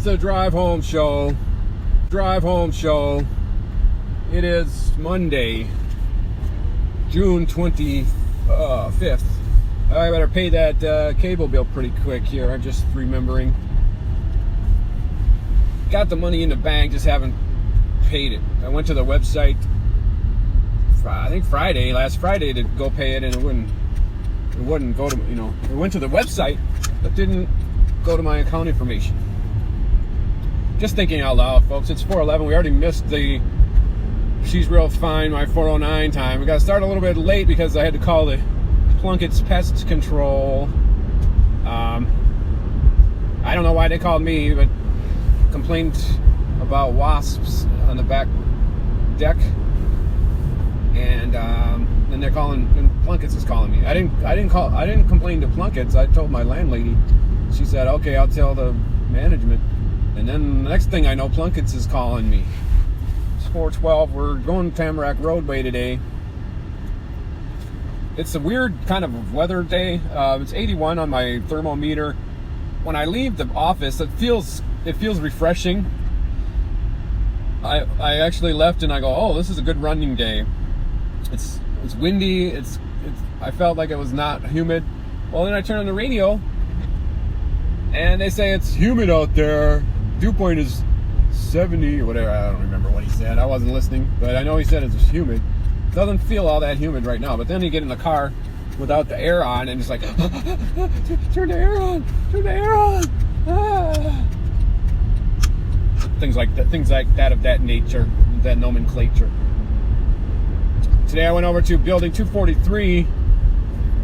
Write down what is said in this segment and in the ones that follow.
It's the drive home show. Drive home show. It is Monday, June 25th. I better pay that cable bill pretty quick here. I'm just remembering. Got the money in the bank, just haven't paid it. I went to the website, I think last Friday, to go pay it, and it wouldn't go to, it went to the website, but didn't go to my account information. Just thinking out loud, folks. It's 4:11. We already missed the She's Real Fine, my 4:09 time. We got to start a little bit late because I had to call the Plunkett's Pest Control. I don't know why they called me, but complained about wasps on the back deck, and then they're calling, and Plunkett's is calling me. I didn't complain to Plunkett's. I told my landlady. She said, okay, I'll tell the management. And then the next thing I know, Plunkett's is calling me. It's 4:12. We're going Tamarack Roadway today. It's a weird kind of weather day. It's 81 on my thermometer. When I leave the office, it feels refreshing. I actually left and I go, oh, this is a good running day. It's windy. I felt like it was not humid. Well, then I turn on the radio and they say it's humid out there. Dew point is 70 or whatever. I don't remember what he said. I wasn't listening, but I know he said it's humid. It doesn't feel all that humid right now. But then you get in the car without the air on, and it's like, turn the air on, turn the air on. Ah. Things like that of that nature, that nomenclature. Today I went over to Building 243.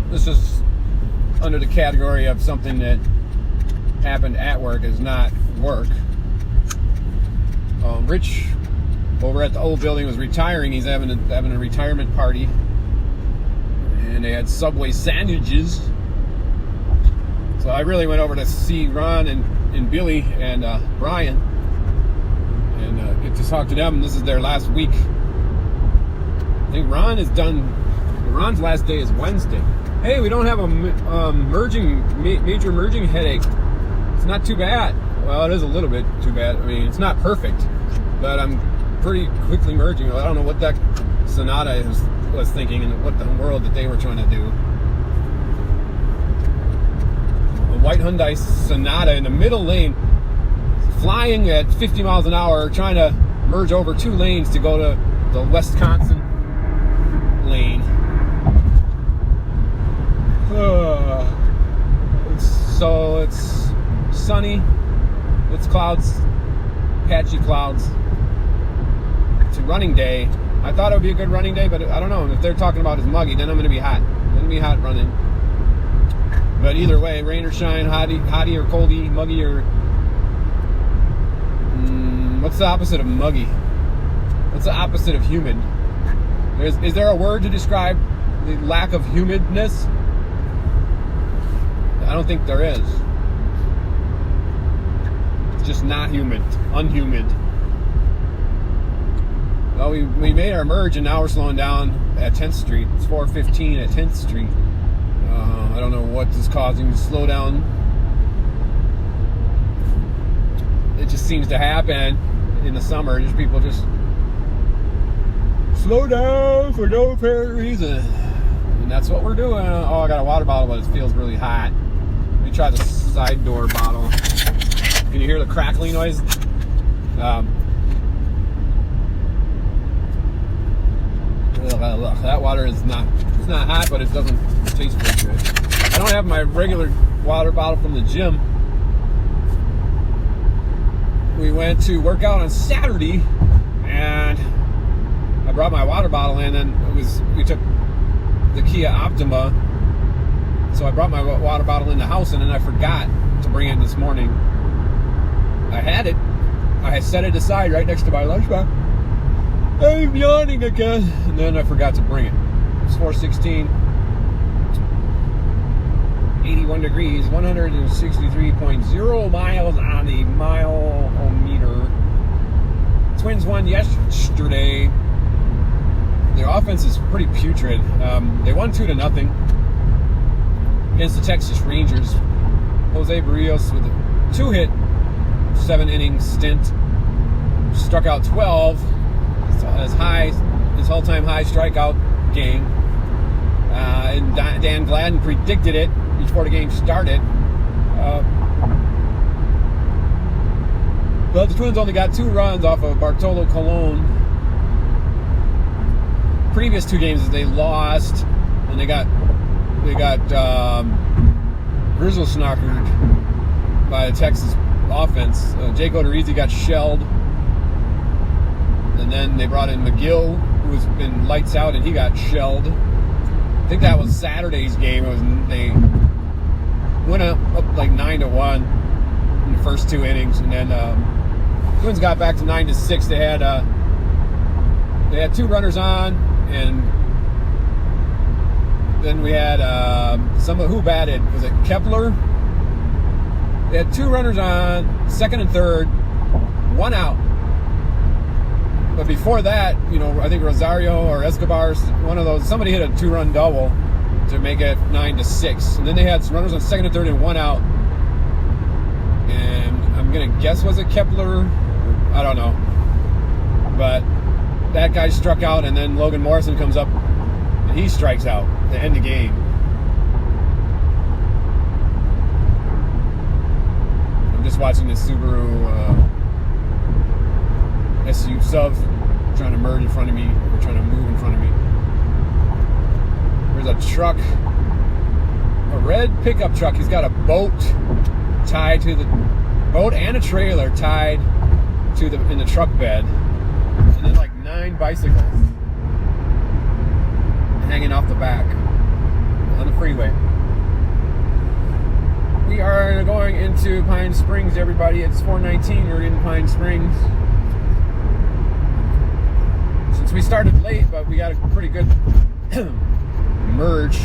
This is under the category of something that happened at work, is not work. Rich over at the old building was retiring. He's having a retirement party, and they had Subway sandwiches. So I really went over to see Ron and Billy and Brian, and get to talk to them. This is their last week. I think Ron is done. Ron's last day is Wednesday. Hey, we don't have a major merging headache. It's not too bad. Well, it is a little bit too bad. I mean, it's not perfect, but I'm pretty quickly merging. I don't know what that Sonata was thinking and what the world that they were trying to do. A white Hyundai Sonata in the middle lane, flying at 50 miles an hour, trying to merge over 2 lanes to go to the Wisconsin lane. So it's sunny. It's clouds, patchy clouds. It's a running day. I thought it would be a good running day, but I don't know. If they're talking about it's muggy, then I'm going to be hot. I'm going to be hot running. But either way, rain or shine, hotty or coldy, muggy or... what's the opposite of muggy? What's the opposite of humid? Is there a word to describe the lack of humidness? I don't think there is. It's just not humid, unhumid. Well, we made our merge, and now we're slowing down at 10th Street. It's 4:15 at 10th Street. I don't know what is causing the slowdown. It just seems to happen in the summer. Just people just slow down for no apparent reason. And that's what we're doing. Oh, I got a water bottle, but it feels really hot. Let me try the side door bottle. Can you hear the crackling noise? That water is not hot, but it doesn't taste very good. I don't have my regular water bottle from the gym. We went to work out on Saturday, and I brought my water bottle in, and we took the Kia Optima, so I brought my water bottle in the house, and then I forgot to bring it this morning. I had it. I had set it aside right next to my lunchbox. I'm yawning again, and then I forgot to bring it. It's 4:16, 81 degrees, 163.0 miles on the mile-o-meter. Twins won yesterday. Their offense is pretty putrid. They won 2-0 against the Texas Rangers. Jose Barrios with a 2-hit 7-inning stint, struck out 12, his all-time high strikeout game. And Dan Gladden predicted it before the game started. But the Twins only got 2 runs off of Bartolo Colon. Previous 2 games they lost, and they got Grizzlesnockered by the Texas offense. Jake Odorizzi got shelled, and then they brought in McGill, who's been lights out, and he got shelled. I think that was Saturday's game. They went up like 9-1 in the first 2 innings, and then Twins got back to 9-6. They had 2 runners on, and then we had who batted? Was it Kepler? They had 2 runners on, second and third, 1 out. But before that, I think Rosario or Escobar, one of those, somebody hit a 2-run double to make it 9-6. And then they had some runners on second and third and 1 out. And I'm gonna guess, was it Kepler? I don't know. But that guy struck out, and then Logan Morrison comes up and he strikes out to end the game. I'm just watching this Subaru SU sub trying to merge in front of me, or trying to move in front of me. There's a truck, a red pickup truck. He's got a boat tied to the boat and a trailer tied to in the truck bed, and then like 9 bicycles hanging off the back on the freeway. We are going into Pine Springs, everybody. It's 4:19. We're in Pine Springs. Since we started late, but we got a pretty good merge.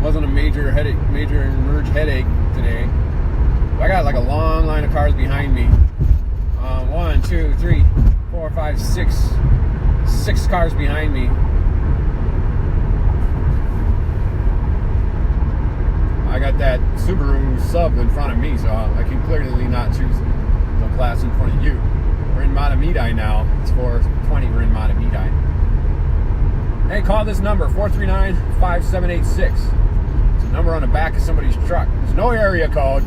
Wasn't a major merge headache today. I got like a long line of cars behind me. 1, 2, 3, 4, 5, 6 cars behind me. I got that Subaru sub in front of me, so I can clearly not choose the class in front of you. We're in Mahtomedi now. It's 4:20. We're in Mahtomedi. Hey, call this number, 439-5786. It's a number on the back of somebody's truck. There's no area code.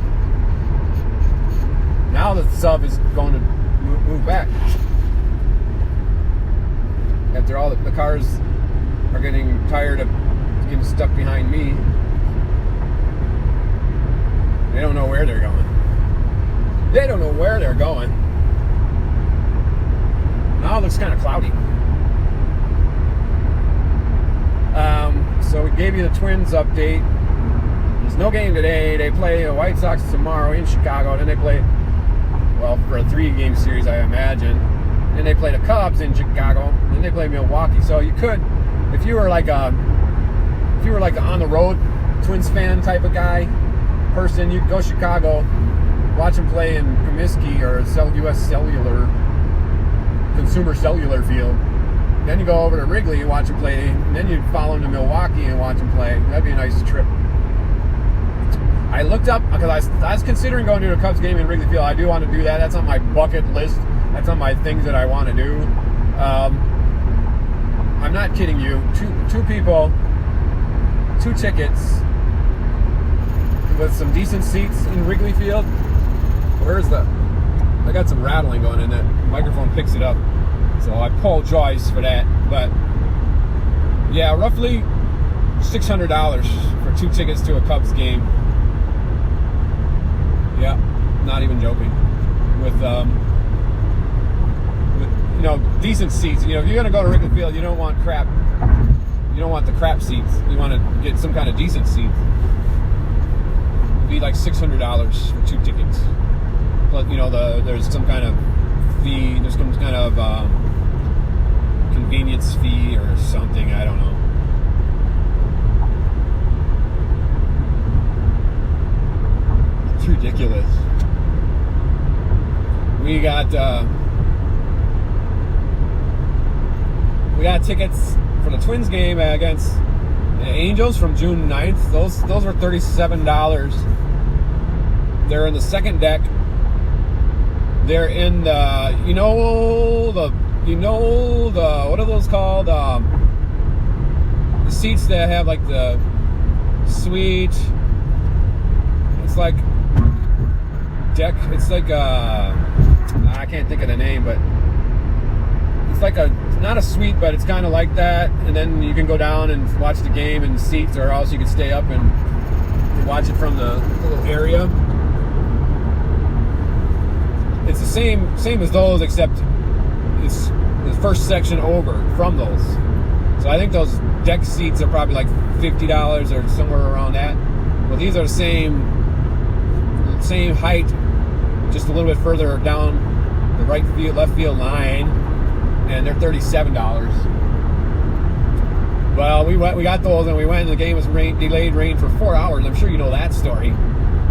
Now the sub is going to move back. After all the cars are getting tired of getting stuck behind me. They don't know where they're going. They don't know where they're going. Now it looks kind of cloudy. So we gave you the Twins update. There's no game today. They play the White Sox tomorrow in Chicago. Then they play, well, for a 3-game series, I imagine. Then they play the Cubs in Chicago. Then they play Milwaukee. So you could, if you were like a on the road Twins fan type of guy, person, you could go Chicago, watch them play in Comiskey or U.S. Cellular, Consumer Cellular Field. Then you go over to Wrigley and watch them play. And then you follow them to Milwaukee and watch them play. That'd be a nice trip. I looked up, because I was considering going to a Cubs game in Wrigley Field. I do want to do that. That's on my bucket list. That's on my things that I want to do. I'm not kidding you. Two people, 2 tickets with some decent seats in Wrigley Field. Where's the... I got some rattling going in. That microphone picks it up. So I apologize for that. But yeah, roughly $600 for 2 tickets to a Cubs game. Yeah, not even joking. With decent seats. If you're gonna go to Wrigley Field, you don't want crap. You don't want the crap seats. You want to get some kind of decent seats. It'd be like $600 for 2 tickets. Plus, there's some kind of fee. There's some kind of convenience fee or something. I don't know. It's ridiculous. We got tickets for the Twins game against the Angels from June 9th. Those were $37. They're in the second deck. They're in the, what are those called? The seats that have like the suite. It's like deck. It's like I can't think of the name, but it's like not a suite, but it's kind of like that. And then you can go down and watch the game in the seats, or else you can stay up and watch it from the little area. It's the same as those, except it's the first section over from those. So I think those deck seats are probably like $50 or somewhere around that. Well, these are the same height, just a little bit further down the left field line, and they're $37. Well, we got those, and we went, and the game was delayed rain for 4 hours. I'm sure you know that story.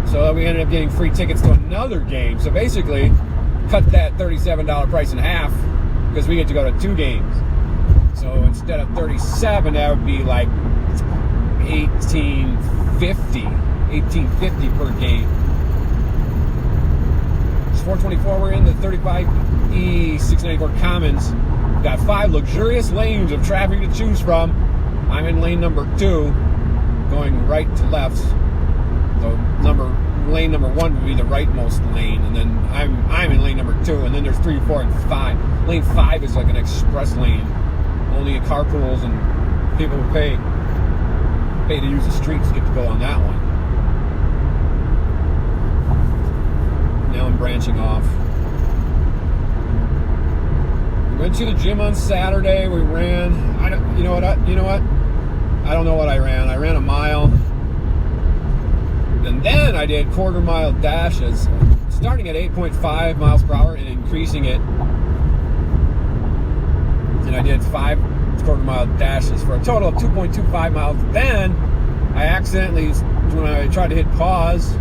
So we ended up getting free tickets to another game. So basically, cut that $37 price in half, because we get to go to 2 games. So instead of $37, that would be like $18.50 per game. It's 424. We're in the 35E 694 Commons. We've got 5 luxurious lanes of traffic to choose from. I'm in lane number 2, going right to left. So lane number 1 would be the rightmost lane, and then I'm in lane number 2, and then there's 3, 4, and 5. Lane 5 is like an express lane. Only carpools and people who pay to use the streets get to go on that one. Now I'm branching off. We went to the gym on Saturday. We ran. You know what? I don't know what I ran. I ran a mile. And then I did quarter-mile dashes, starting at 8.5 miles per hour and increasing it. And I did 5 quarter-mile dashes for a total of 2.25 miles. Then I accidentally, when I tried to hit pause,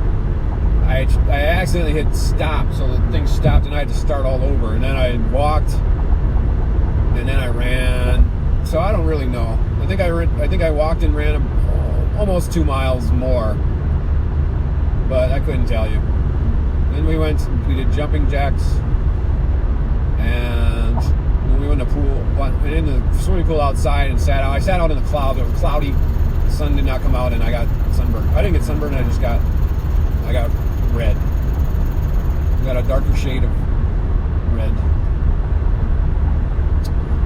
I accidentally hit stop, so the thing stopped, and I had to start all over. And then I walked, and then I ran. So I don't really know. I think I walked and ran almost 2 miles more, but I couldn't tell you. Then we did jumping jacks, and then we went in the pool, in the swimming pool outside, and sat out. I sat out in the clouds. It was cloudy. The sun did not come out, and I got sunburned. I didn't get sunburned. I got red. I got a darker shade of red.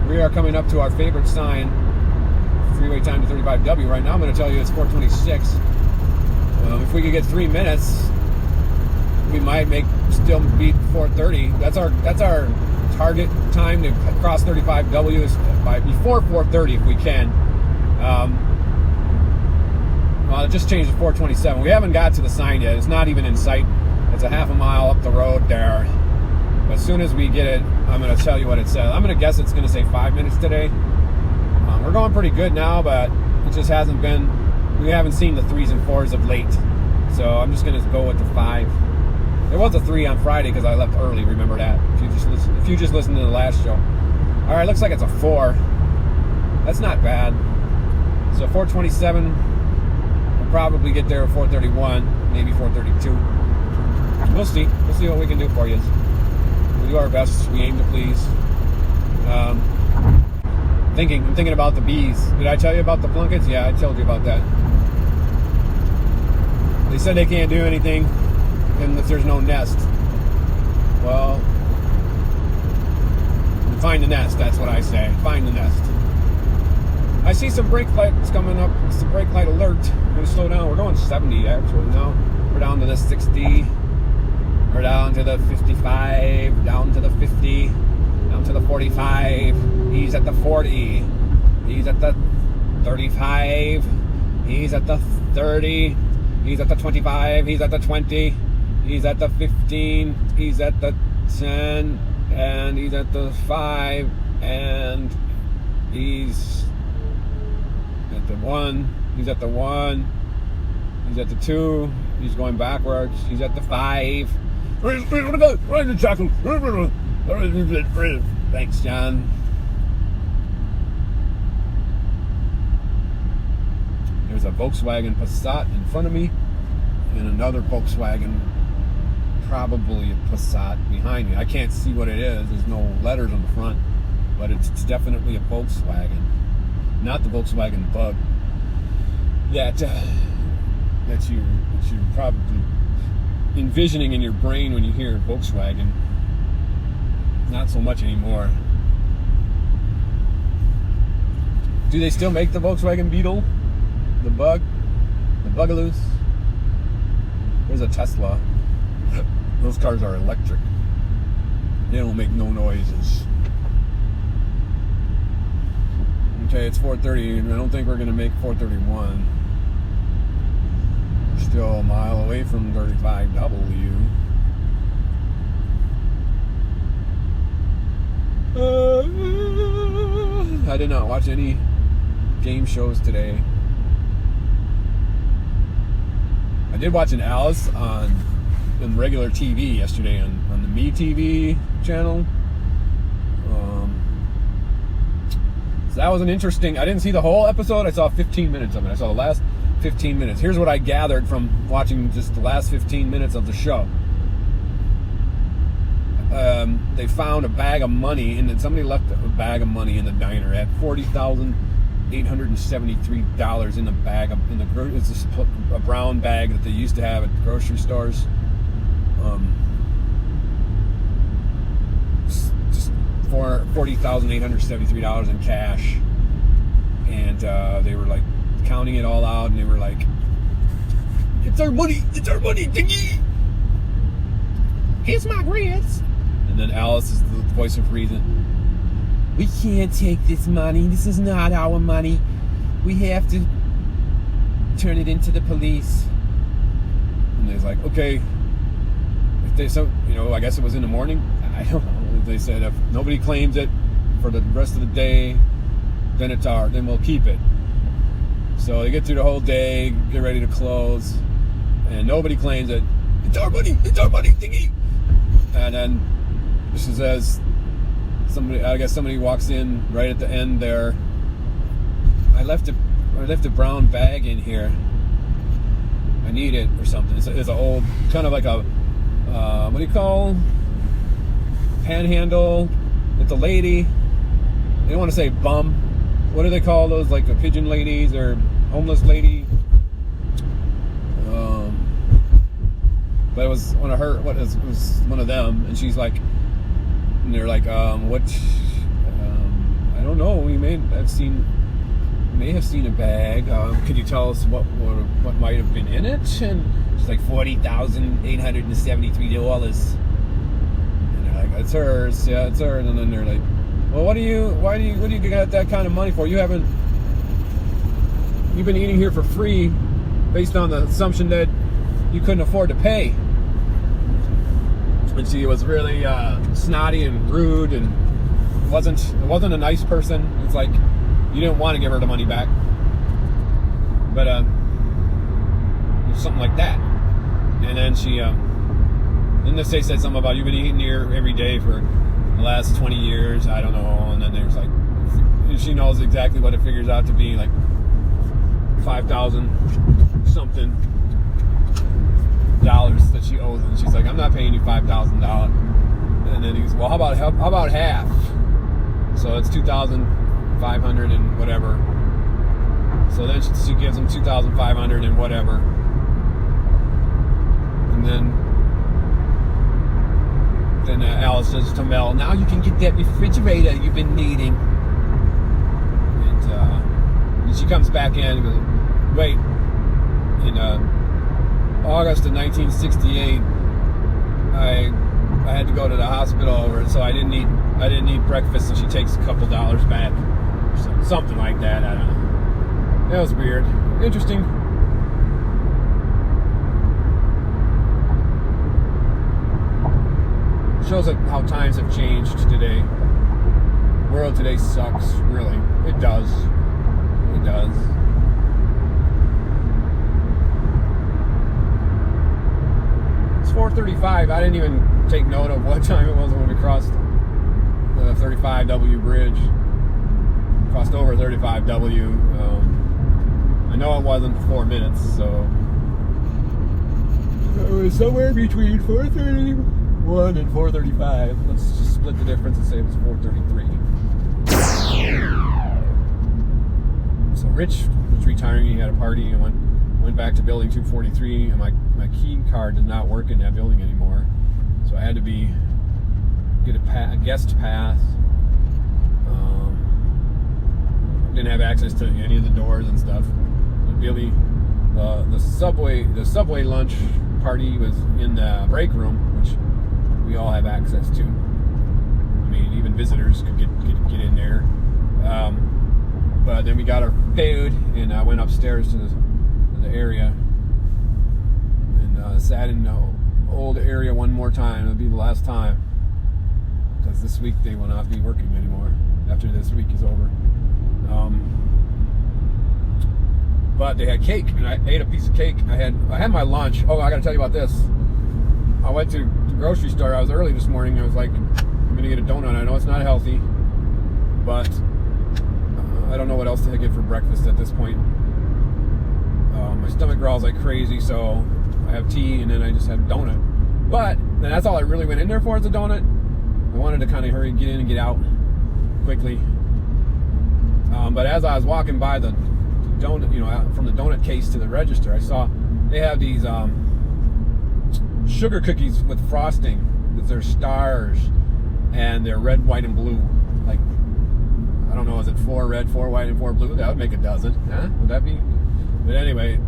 We are coming up to our favorite sign, freeway time to 35W. Right now I'm going to tell you it's 4:26. If we could get 3 minutes, we might still beat 4:30. That's our target time to cross 35W is before 4:30 if we can. Well, it just changed to 4:27. We haven't got to the sign yet. It's not even in sight. It's a half a mile up the road there. But as soon as we get it, I'm going to tell you what it says. I'm going to guess it's going to say 5 minutes today. We're going pretty good now, but it just hasn't been. We haven't seen the 3s and 4s of late. So I'm just going to go with the 5. There was a 3 on Friday because I left early. Remember that? If you just listened to the last show. All right, looks like it's a 4. That's not bad. So 4:27. We'll probably get there at 4:31, maybe 4:32. We'll see. We'll see what we can do for you. We do our best. We aim to please. I'm thinking about the bees. Did I tell you about the plunkets? Yeah, I told you about that. They said they can't do anything if there's no nest. Well, find the nest. That's what I say. Find the nest. I see some brake lights coming up. It's a brake light alert. I'm going to slow down. We're going 70 actually now. We're down to the 60. We're down to the 55. Down to the 50. Down to the 45. He's at the 40. He's at the 35. He's at the 30. He's at the 25. He's at the 20. He's at the 15. He's at the 10. And he's at the 5. And he's at the 1. He's at the 1. He's at the 2. He's going backwards. He's at the 5. Thanks, John. There's a Volkswagen Passat in front of me and another Volkswagen probably a Passat behind me. I can't see what it is. There's no letters on the front, but it's definitely a Volkswagen, not the Volkswagen Bug that you're probably envisioning in your brain when you hear Volkswagen. Not so much anymore. Do they still make the Volkswagen Beetle? The Bug? The Bugaloos? There's a Tesla. Those cars are electric. They don't make no noises. Okay, it's 4:30, and I don't think we're going to make 4:31. We're still a mile away from 35W. I did not watch any game shows today. I did watch an Alice on regular TV yesterday on the MeTV channel. So that was an interesting. I didn't see the whole episode. I saw 15 minutes of it. I saw the last 15 minutes. Here's what I gathered from watching just the last 15 minutes of the show. They found a bag of money, and then somebody left a bag of money in the diner. It had $40,873 in the bag. It's a brown bag that they used to have at grocery stores. Just for $40,873 in cash, and they were like counting it all out, and they were like, "It's our money! It's our money! Dingy! Here's my grants." And then Alice is the voice of reason. "We can't take this money. This is not our money. We have to turn it into the police." And they're like, "Okay." If they I guess it was in the morning. I don't know. They said if nobody claims it for the rest of the day, then it's ours. Then we'll keep it. So they get through the whole day, get ready to close, and nobody claims it. It's our money. It's our money, thingy. And then she says, somebody walks in right at the end there. I left a brown bag in here. I need it or something. It's an old, kind of like a, what do you call, panhandle. It's a lady. They don't want to say bum. What do they call those? Like the pigeon ladies or homeless lady? But it was one of her. It was one of them, and she's like, and they're like, what? I don't know. We may have seen a bag. Could you tell us what might have been in it? And she's like $40,873. And they're like, it's hers. Yeah, it's hers. And then they're like, well, what do you got that kind of money for? You've been eating here for free, based on the assumption that you couldn't afford to pay. And she was really snotty and rude, and wasn't a nice person. It's like you didn't want to give her the money back, but something like that. And then she, then they said something about, you've been eating here every day for the last 20 years. I don't know. And then there's like, she knows exactly what it figures out to be, like 5,000 something dollars that she owes, and she's like, I'm not paying you $5,000. And then he goes, well, how about half? So it's 2,500 and whatever. So then she gives him 2,500 and whatever. And then Alice says to Mel, now you can get that refrigerator you've been needing. And she comes back in and goes, wait, in August of 1968, I had to go to the hospital over it, so I didn't eat breakfast, and she takes a couple dollars back, or something like that. I don't know. That was weird, interesting. Shows how times have changed today. The world today sucks, really. It does. It does. It's 4:35. I didn't even take note of what time it was when we crossed the 35W bridge. Crossed over 35W. I know it wasn't 4 minutes, so It was somewhere between 4:31 and 4:35. Let's just split the difference and say it was 4:33. So Rich was retiring. He had a party and went back to building 243, and my key card did not work in that building anymore. So I had to get a guest pass. Didn't have access to any of the doors and stuff. Billy, the subway lunch party was in the break room, which we all have access to. I mean, even visitors could get in there. But then we got our food, and I went upstairs to the area and sat in the old area one more time. It'll be the last time, because this week they will not be working anymore after this week is over. But they had cake, and I ate a piece of cake. I had my lunch. Oh, I got to tell you about this. I went to the grocery store. I was early this morning. I was like, I'm going to get a donut. I know it's not healthy, but I don't know what else to get for breakfast at this point. My stomach growls like crazy, so I have tea, and then I just had a donut. But then that's all I really went in there for, is a donut. I wanted to kind of hurry, get in and get out quickly. But as I was walking by the donut, from the donut case to the register, I saw they have these sugar cookies with frosting. They're stars, and they're red, white, and blue. Like, I don't know, is it 4 red, 4 white, and 4 blue? That would make a dozen. Huh? Would that be? But anyway,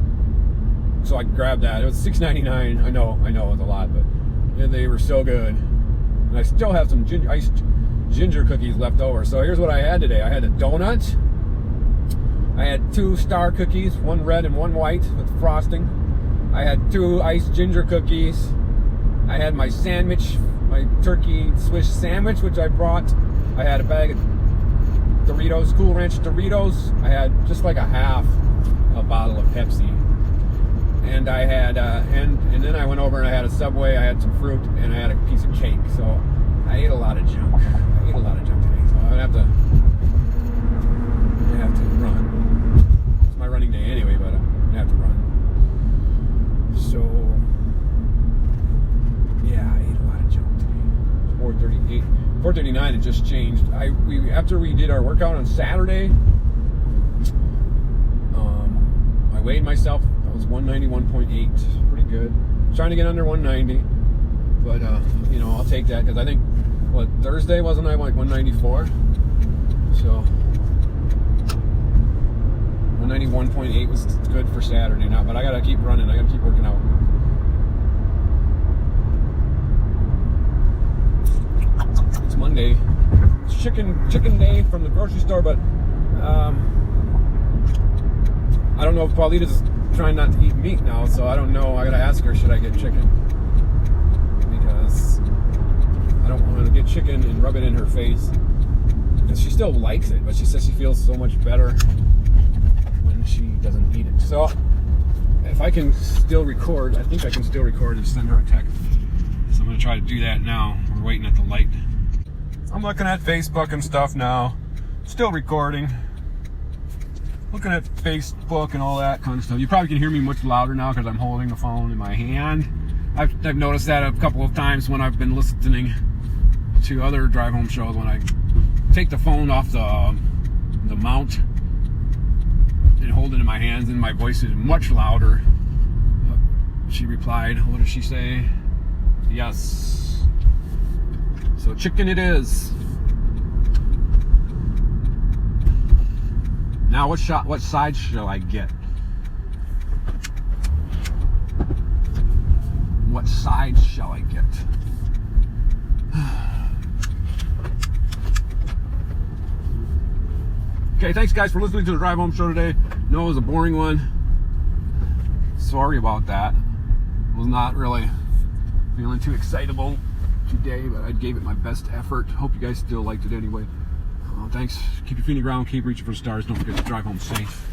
so I grabbed that. It was $6.99. I know it was a lot, but they were so good. And I still have some iced ginger cookies left over. So here's what I had today. I had a donut. I had 2 star cookies, 1 red and 1 white with frosting. I had 2 iced ginger cookies. I had my sandwich, my turkey Swiss sandwich, which I brought. I had a bag of Doritos, Cool Ranch Doritos. I had just like a bottle of Pepsi. And I had, and then I went over and I had a Subway, I had some fruit, and I had a piece of cake. So I ate a lot of junk. I ate a lot of junk today. So I'm gonna have to run. It's my running day anyway, but I'm gonna have to run. So yeah, I ate a lot of junk today. 4:38, 4:39. It just changed. After we did our workout on Saturday, I weighed myself. I was 191.8. Pretty good. Trying to get under 190, but I'll take that, because I think Thursday wasn't I like 194? So 191.8 was good for Saturday now, but I gotta keep running. I gotta keep working out. It's Monday. It's chicken day from the grocery store, but I don't know if Paulita's trying not to eat meat now, so I don't know. I gotta ask her, should I get chicken? Because I don't want to get chicken and rub it in her face. Because she still likes it, but she says she feels so much better when she doesn't eat it. So if I can still record, I think I can still record and send her a text. So I'm gonna try to do that now. We're waiting at the light. I'm looking at Facebook and stuff now. Still recording. Looking at Facebook and all that kind of stuff. You probably can hear me much louder now because I'm holding the phone in my hand. I've noticed that a couple of times when I've been listening to other drive home shows. When I take the phone off the mount and hold it in my hands, and my voice is much louder. She replied, what did she say? Yes. So chicken it is. Now what side shall I get? What side shall I get? Okay, thanks guys for listening to the Drive Home Show today. No, it was a boring one. Sorry about that. Was not really feeling too excitable today, but I gave it my best effort. Hope you guys still liked it anyway. Thanks. Keep your feet on the ground. Keep reaching for the stars. Don't forget to drive home safe.